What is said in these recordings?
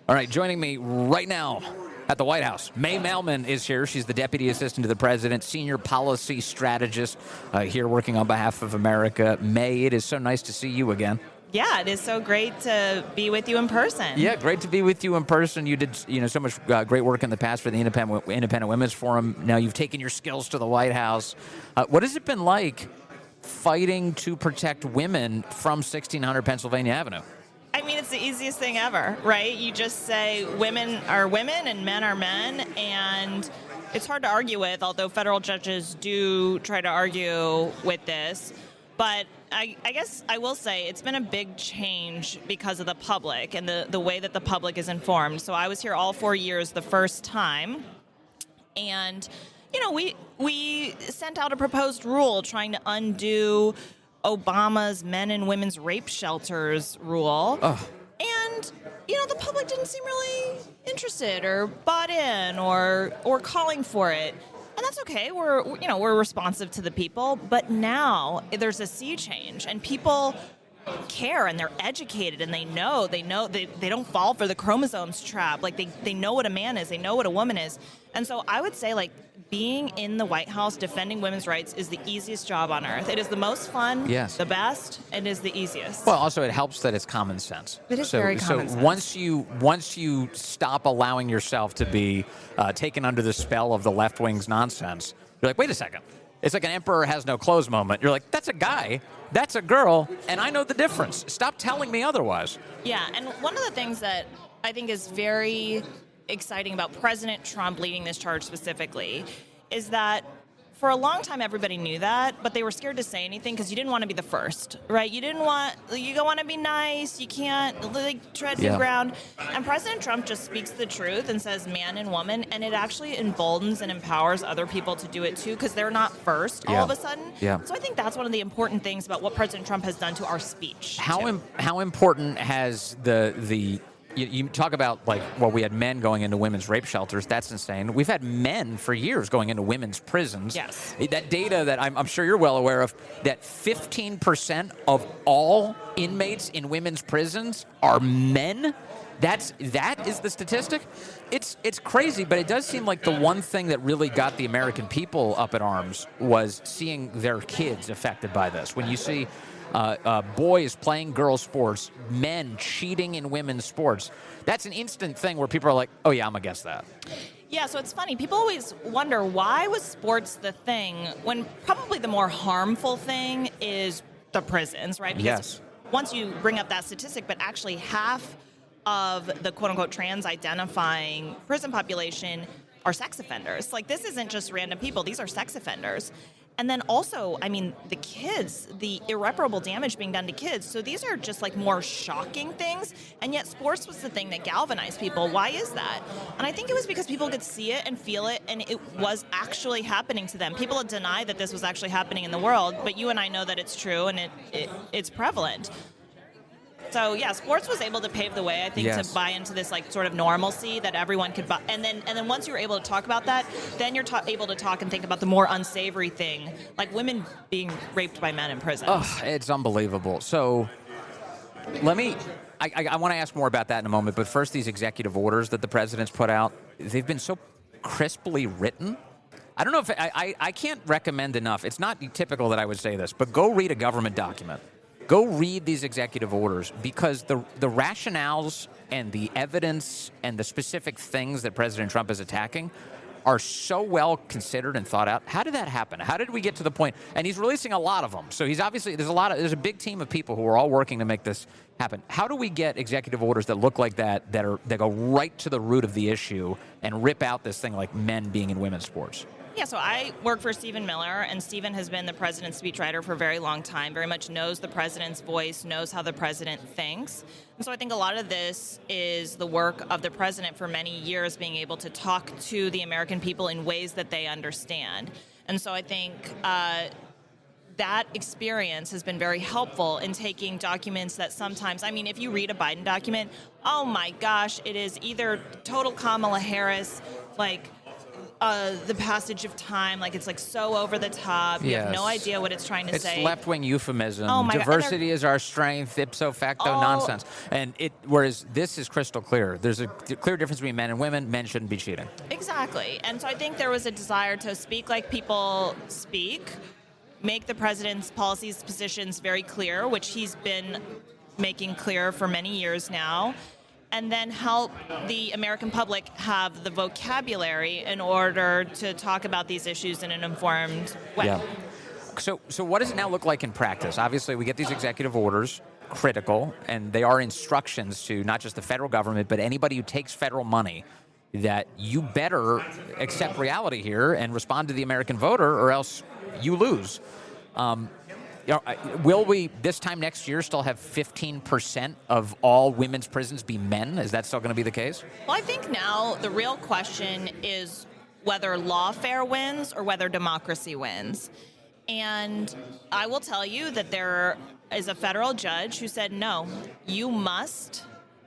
All right, joining me right now at the White House, May Mailman is here. She's the Deputy Assistant to the President, Senior Policy Strategist here working on behalf of America. May, it is so nice to see you again. Yeah, it is so great to be with you in person. Yeah, great to be with you in person. You did, so much great work in the past for the Independent Women's Forum. Now you've taken your skills to the White House. What has it been like fighting to protect women from 1600 Pennsylvania Avenue? I mean, it's the easiest thing ever, right? You just say women are women and men are men, and it's hard to argue with, although federal judges do try to argue with this. But I guess I will say it's been a big change because of the public and the way that the public is informed. So I was here all 4 years the first time, and we sent out a proposed rule trying to undo Obama's men and women's rape shelters rule. Oh. And, the public didn't seem really interested or bought in or calling for it. And that's okay. We're responsive to the people. But now there's a sea change, and people care, and they're educated, and they know they don't fall for the chromosomes trap. Like they know what a man is. They know what a woman is. And so I would say, being in the White House defending women's rights is the easiest job on earth. It is the most fun, yes, the best, and is the easiest. Well, also it helps that it's common sense. It is very common sense. So once you stop allowing yourself to be taken under the spell of the left wing's nonsense, you're like, wait a second. It's like an emperor has no clothes moment. You're like, that's a guy, that's a girl, and I know the difference. Stop telling me otherwise. Yeah, and one of the things that I think is very exciting about President Trump leading this charge specifically is that for a long time everybody knew that, but they were scared to say anything because you didn't want to be the first, right? You don't want to be nice. You can't tread new ground. And President Trump just speaks the truth and says man and woman, and it actually emboldens and empowers other people to do it too because they're not first all of a sudden. Yeah. So I think that's one of the important things about what President Trump has done to our speech. How important has you talk about we had men going into women's rape shelters. That's insane. We've had men for years going into women's prisons. Yes. That data that I'm sure you're well aware of, that 15% of all inmates in women's prisons are men. That is the statistic. It's crazy, but it does seem like the one thing that really got the American people up in arms was seeing their kids affected by this. When you see boys playing girls' sports, men cheating in women's sports, that's an instant thing where people are like, oh yeah, I'm against that. Yeah, so it's funny. People always wonder, why was sports the thing when probably the more harmful thing is the prisons, right? Because yes. Once you bring up that statistic, but actually half of the quote-unquote trans-identifying prison population are sex offenders. This isn't just random people. These are sex offenders. And then also, the kids, the irreparable damage being done to kids. So these are just more shocking things. And yet sports was the thing that galvanized people. Why is that? And I think it was because people could see it and feel it, and it was actually happening to them. People had denied that this was actually happening in the world, but you and I know that it's true, and it's prevalent. So yeah, sports was able to pave the way, I think, yes, to buy into this sort of normalcy that everyone could buy. And then once you're able to talk about that, then you're able to talk and think about the more unsavory thing, like women being raped by men in prison. Oh, it's unbelievable. So I want to ask more about that in a moment, but first, these executive orders that the president's put out, they've been so crisply written. I don't know if I can't recommend enough. It's not typical that I would say this, but go read a government document. Go read these executive orders, because the rationales and the evidence and the specific things that President Trump is attacking are so well considered and thought out. How did that happen? How did we get to the point? And he's releasing a lot of them. So he's obviously, there's a big team of people who are all working to make this happen. How do we get executive orders that look like that go right to the root of the issue and rip out this thing like men being in women's sports? Yeah, so I work for Stephen Miller, and Stephen has been the president's speechwriter for a very long time, very much knows the president's voice, knows how the president thinks. And so I think a lot of this is the work of the president for many years being able to talk to the American people in ways that they understand. And so I think that experience has been very helpful in taking documents that sometimes, if you read a Biden document, oh my gosh, it is either total Kamala Harris, the passage of time, like it's like so over the top. You have no Yes. idea what it's trying to It's say. left-wing euphemism. Oh my God. And Diversity is our strength, ipso facto Oh. nonsense. And whereas this is crystal clear. There's a clear difference between men and women. Men shouldn't be cheating. Exactly. And so I think there was a desire to speak like people speak, make the president's policies, positions very clear, which he's been making clear for many years now, and then help the American public have the vocabulary in order to talk about these issues in an informed way. Yeah. So what does it now look like in practice? Obviously, we get these executive orders, critical, and they are instructions to not just the federal government, but anybody who takes federal money, that you better accept reality here and respond to the American voter, or else you lose. Will we, this time next year, still have 15% of all women's prisons be men? Is that still going to be the case? Well, I think now the real question is whether lawfare wins or whether democracy wins. And I will tell you that there is a federal judge who said, no, you must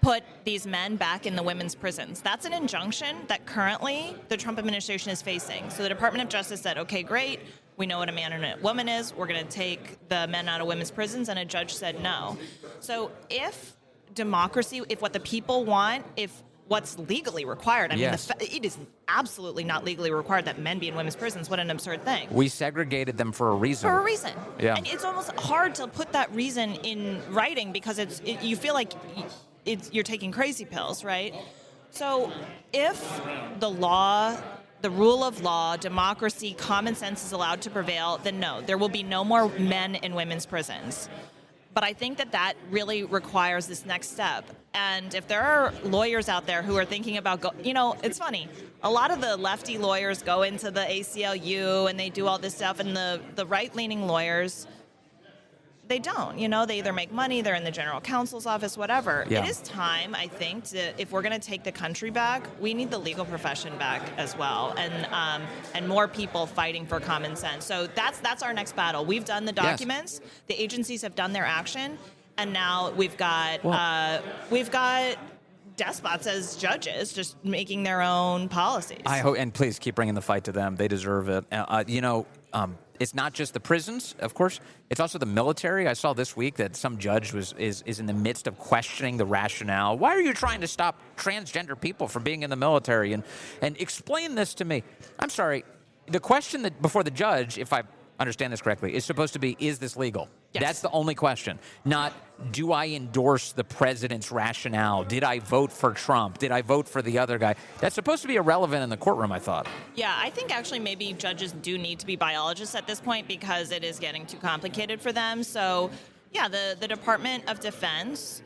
put these men back in the women's prisons. That's an injunction that currently the Trump administration is facing. So the Department of Justice said, okay, great. We know what a man and a woman is. We're going to take the men out of women's prisons. And a judge said no. So if democracy, if what the people want, if what's legally required, I mean, it is absolutely not legally required that men be in women's prisons. What an absurd thing. We segregated them for a reason. For a reason. Yeah. And it's almost hard to put that reason in writing because you feel like you're taking crazy pills, right? So if the law, the rule of law, democracy, common sense is allowed to prevail, then no, there will be no more men in women's prisons. But I think that really requires this next step. And if there are lawyers out there who are thinking about, it's funny. A lot of the lefty lawyers go into the ACLU and they do all this stuff, and the right-leaning lawyers, they don't. They either make money, they're in the general counsel's office, whatever. Yeah. It is time, I think, if we're going to take the country back, we need the legal profession back as well, and more people fighting for common sense. So that's our next battle. We've done the documents, yes. The agencies have done their action, and now we've got despots as judges just making their own policies. I hope, and please keep bringing the fight to them. They deserve it. It's not just the prisons, of course. It's also the military. I saw this week that some judge is in the midst of questioning the rationale. Why are you trying to stop transgender people from being in the military? And explain this to me. I'm sorry. The question that before the judge, if I understand this correctly, is supposed to be, is this legal? Yes. That's the only question. Not, do I endorse the president's rationale? Did I vote for Trump? Did I vote for the other guy? That's supposed to be irrelevant in the courtroom, I thought. Yeah, I think actually maybe judges do need to be biologists at this point because it is getting too complicated for them. So, yeah, the Department of Defense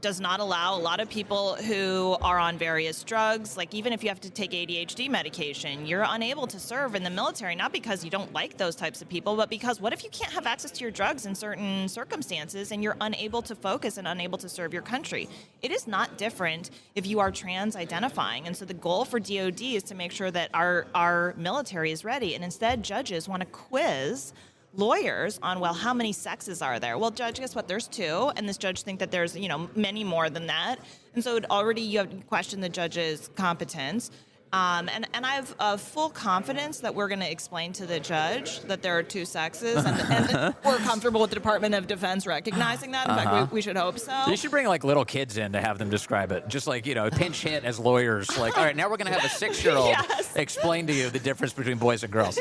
does not allow a lot of people who are on various drugs, like even if you have to take ADHD medication, you're unable to serve in the military, not because you don't like those types of people, but because what if you can't have access to your drugs in certain circumstances and you're unable to focus and unable to serve your country? It is not different if you are trans-identifying. And so the goal for DOD is to make sure that our military is ready. And instead, judges want to quiz lawyers on, well, how many sexes are there? Well, judge, guess what? There's 2, and this judge think that there's, many more than that. And so you have to question the judge's competence. And I have full confidence that we're going to explain to the judge that there are 2 sexes, and we're comfortable with the Department of Defense recognizing that. In fact, we should hope so. You should bring little kids in to have them describe it. Just pinch hit as lawyers. All right, now we're going to have a 6-year-old Yes. explain to you the difference between boys and girls.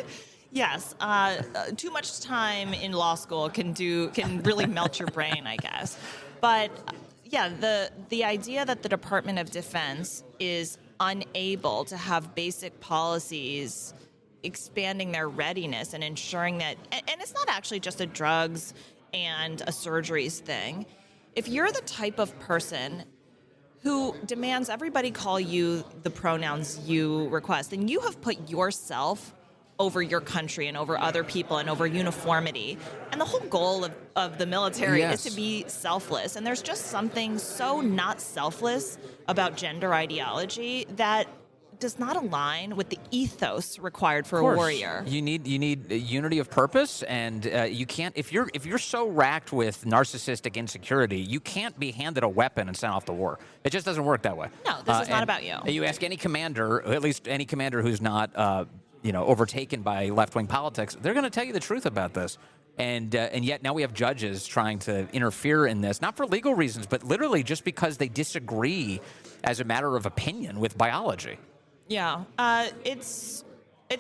Yes, too much time in law school can really melt your brain, I guess. But yeah, the idea that the Department of Defense is unable to have basic policies expanding their readiness and ensuring that, and it's not actually just a drugs and a surgeries thing. If you're the type of person who demands everybody call you the pronouns you request, then you have put yourself over your country and over other people and over uniformity. And the whole goal of the military Yes. is to be selfless. And there's just something so not selfless about gender ideology that does not align with the ethos required for Of a course. warrior. You need a unity of purpose, and you can't if you're so racked with narcissistic insecurity, you can't be handed a weapon and sent off to war. It just doesn't work that way. No, this is not and about you. You ask any commander, at least any commander who's not overtaken by left-wing politics, they're going to tell you the truth about this. And yet now we have judges trying to interfere in this, not for legal reasons, but literally just because they disagree as a matter of opinion with biology. Yeah, it's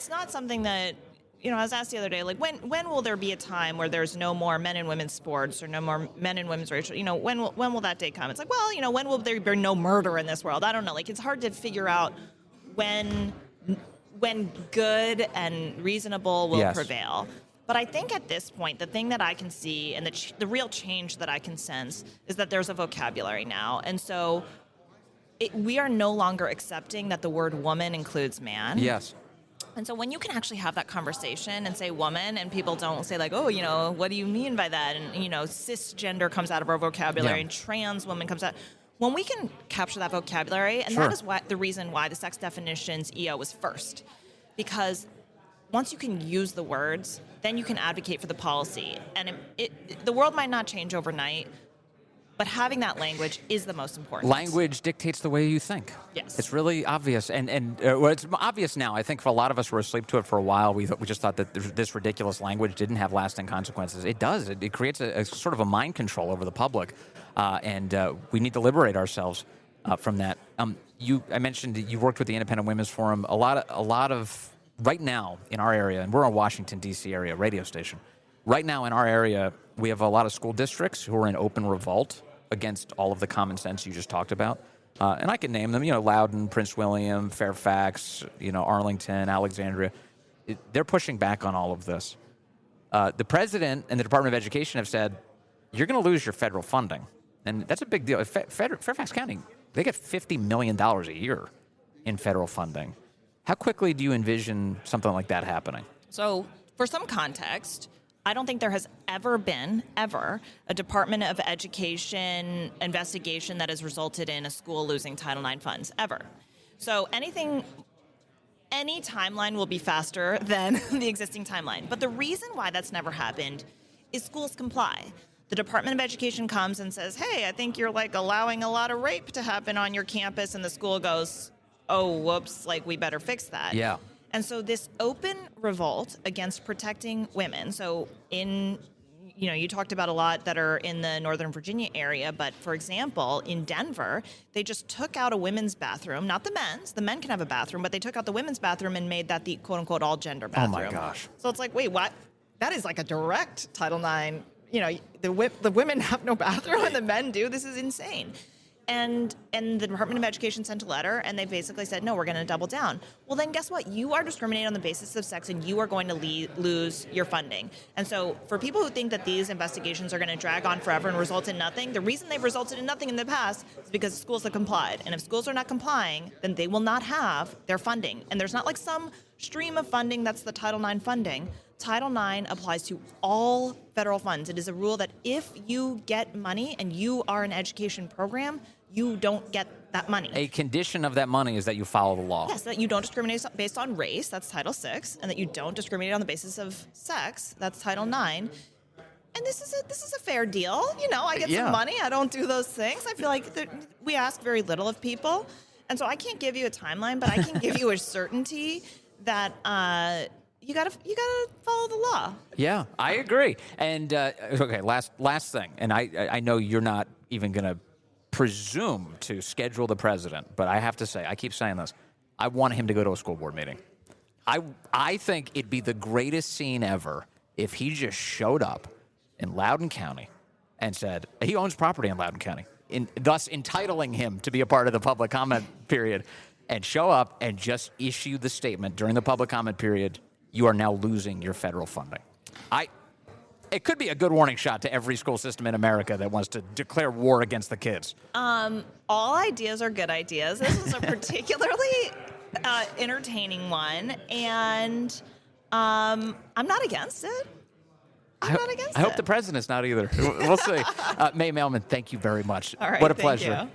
not something that, I was asked the other day, like, when will there be a time where there's no more men and women's sports or no more men and women's racial, when will that day come? It's like, well, when will there be no murder in this world? I don't know. Like, it's hard to figure out when good and reasonable will prevail. But I think at this point, the thing that I can see and the real change that I can sense is that there's a vocabulary now. And so we are no longer accepting that the word woman includes man. Yes. And so when you can actually have that conversation and say woman, and people don't say like, oh, what do you mean by that? And, cisgender comes out of our vocabulary and trans woman comes out. When we can capture that vocabulary, and that is the reason why the sex definitions EO was first. Because once you can use the words, then you can advocate for the policy. And the world might not change overnight, but having that language is the most important. Language dictates the way you think. Yes. It's really obvious. And well, it's obvious now. I think for a lot of us who were asleep to it for a while, we just thought that this ridiculous language didn't have lasting consequences. It does. It creates a sort of a mind control over the public. And we need to liberate ourselves from that. I mentioned that you worked with the Independent Women's Forum. A lot of right now in our area, and we're a Washington, D.C. area radio station. Right now in our area, we have a lot of school districts who are in open revolt against all of the common sense you just talked about. And I can name them, Loudoun, Prince William, Fairfax, Arlington, Alexandria. They're pushing back on all of this. The president and the Department of Education have said, you're going to lose your federal funding. And that's a big deal. Fairfax County, they get $50 million a year in federal funding. How quickly do you envision something like that happening? So for some context, I don't think there has ever been, a Department of Education investigation that has resulted in a school losing Title IX funds, ever. So any timeline will be faster than the existing timeline. But the reason why that's never happened is schools comply. The Department of Education comes and says, hey, I think you're allowing a lot of rape to happen on your campus, and the school goes, oh, whoops, we better fix that. Yeah. And so this open revolt against protecting women, so you talked about a lot that are in the Northern Virginia area, but for example, in Denver, they just took out a women's bathroom, not the men's. The men can have a bathroom, but they took out the women's bathroom and made that the quote-unquote all-gender bathroom. Oh, my gosh. So it's like, wait, what? That is a direct Title IX, the women have no bathroom and the men do. This is insane. And the Department of Education sent a letter, and they basically said, no, we're going to double down. Well, then guess what? You are discriminating on the basis of sex, and you are going to lose your funding. And so for people who think that these investigations are going to drag on forever and result in nothing, the reason they've resulted in nothing in the past is because schools have complied. And if schools are not complying, then they will not have their funding. And there's not some stream of funding that's the Title IX funding. Title IX applies to all federal funds. It is a rule that if you get money and you are an education program, you don't get that money. A condition of that money is that you follow the law. Yes, that you don't discriminate based on race, that's Title VI, and that you don't discriminate on the basis of sex, that's Title IX. And this is a fair deal. I get some money. I don't do those things. I feel like we ask very little of people. And so I can't give you a timeline, but I can give you a certainty that you gotta follow the law. Yeah, I agree. And okay, last thing. And I know you're not even going to presume to schedule the president, but I have to say, I keep saying this, I want him to go to a school board meeting. I think it'd be the greatest scene ever if he just showed up in Loudoun County and said, he owns property in Loudoun County, thus entitling him to be a part of the public comment period, and show up and just issue the statement during the public comment period, you are now losing your federal funding. It could be a good warning shot to every school system in America that wants to declare war against the kids. All ideas are good ideas. This is a particularly entertaining one, and I'm not against it. I'm not against it. I hope the president's not either. We'll see. May Mailman, thank you very much. All right, what a thank pleasure. you.